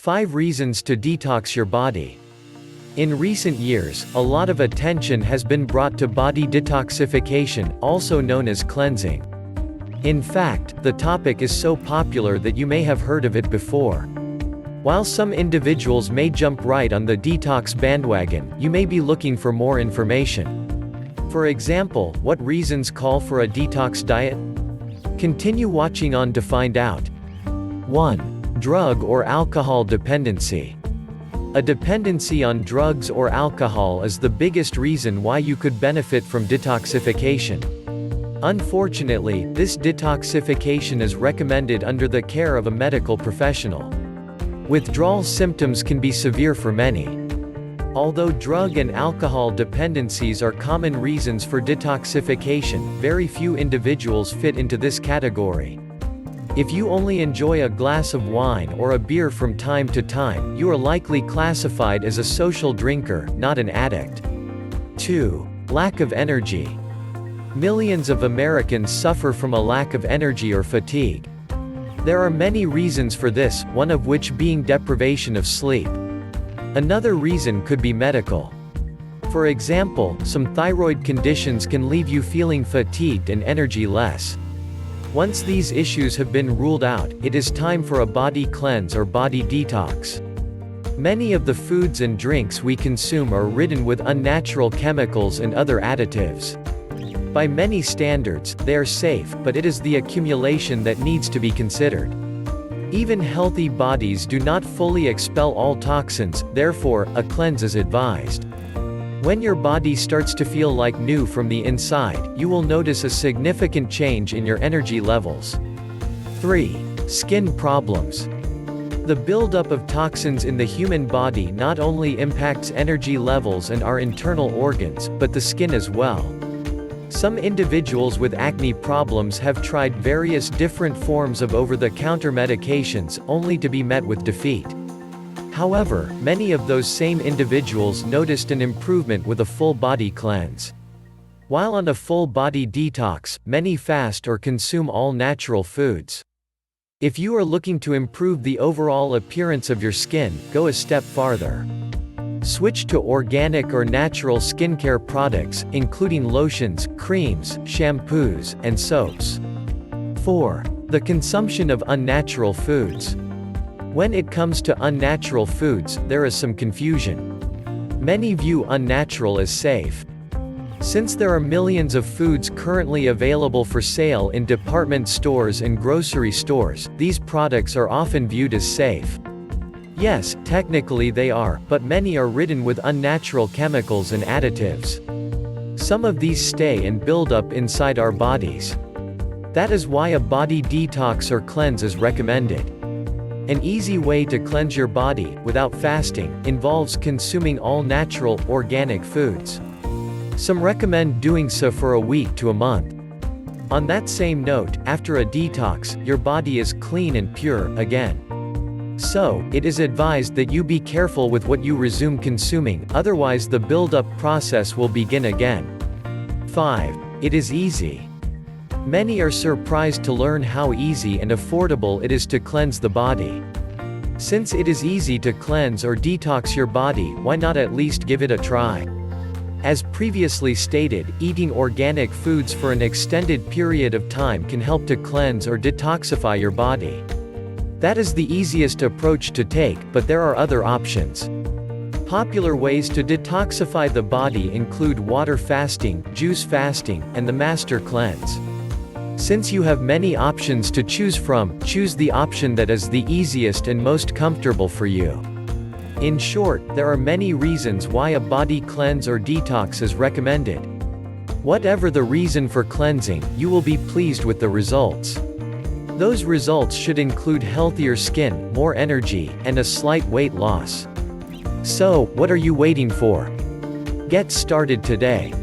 5 reasons to detox your body. In recent years, a lot of attention has been brought to body detoxification, also known as cleansing. In fact, the topic is so popular that you may have heard of it before. While some individuals may jump right on the detox bandwagon, you may be looking for more information. For example, what reasons call for a detox diet? Continue watching on to find out. 1. Drug or alcohol dependency. A dependency on drugs or alcohol is the biggest reason why you could benefit from detoxification. Unfortunately, this detoxification is recommended under the care of a medical professional. Withdrawal symptoms can be severe for many. Although drug and alcohol dependencies are common reasons for detoxification, very few individuals fit into this category. If you only enjoy a glass of wine or a beer from time to time, you are likely classified as a social drinker, not an addict. 2. Lack of energy. Millions of Americans suffer from a lack of energy or fatigue. There are many reasons for this, one of which being deprivation of sleep. Another reason could be medical. For example, some thyroid conditions can leave you feeling fatigued and energy-less. Once these issues have been ruled out, it is time for a body cleanse or body detox. Many of the foods and drinks we consume are ridden with unnatural chemicals and other additives. By many standards, they are safe, but it is the accumulation that needs to be considered. Even healthy bodies do not fully expel all toxins, therefore, a cleanse is advised. When your body starts to feel like new from the inside, you will notice a significant change in your energy levels. 3. Skin problems. The buildup of toxins in the human body not only impacts energy levels and our internal organs, but the skin as well. Some individuals with acne problems have tried various different forms of over-the-counter medications, only to be met with defeat. However, many of those same individuals noticed an improvement with a full-body cleanse. While on a full-body detox, many fast or consume all natural foods. If you are looking to improve the overall appearance of your skin, go a step farther. Switch to organic or natural skincare products, including lotions, creams, shampoos, and soaps. 4. The consumption of unnatural foods. When it comes to unnatural foods, there is some confusion. Many view unnatural as safe. Since there are millions of foods currently available for sale in department stores and grocery stores, these products are often viewed as safe. Yes, technically they are, but many are ridden with unnatural chemicals and additives. Some of these stay and build up inside our bodies. That is why a body detox or cleanse is recommended. An easy way to cleanse your body, without fasting, involves consuming all natural, organic foods. Some recommend doing so for a week to a month. On that same note, after a detox, your body is clean and pure, again. So, it is advised that you be careful with what you resume consuming, otherwise the build-up process will begin again. 5. It is easy. Many are surprised to learn how easy and affordable it is to cleanse the body. Since it is easy to cleanse or detox your body, why not at least give it a try? As previously stated, eating organic foods for an extended period of time can help to cleanse or detoxify your body. That is the easiest approach to take, but there are other options. Popular ways to detoxify the body include water fasting, juice fasting, and the master cleanse. Since you have many options to choose from, choose the option that is the easiest and most comfortable for you. In short, there are many reasons why a body cleanse or detox is recommended. Whatever the reason for cleansing, you will be pleased with the results. Those results should include healthier skin, more energy, and a slight weight loss. So, what are you waiting for? Get started today.